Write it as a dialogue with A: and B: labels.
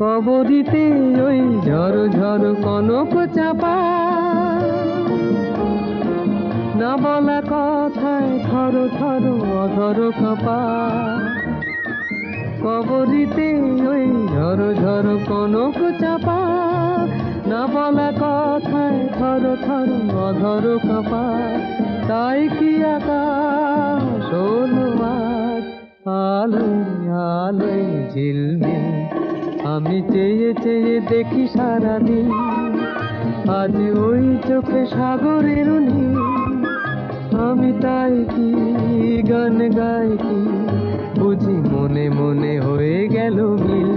A: কবরিতে ওই ঝড় ঝড় কনক চাপা, না বলা কথায় থর থর অধর কাঁপা। কবরিতে ওই ঝড় ঝড় কনক চাপা, না বলা কথায় থর থর অধর কাঁপা। তাই কি আকাশ হলো আজ আলোয় আলোয় ঝিলমিল, আমি চেয়ে চেয়ে দেখি সারাদিন। আজ ওই চোখে সাগরের নীল, আমি তাই কি গান গাই কি, বুঝি মনে মনে হয়ে গেল মিল।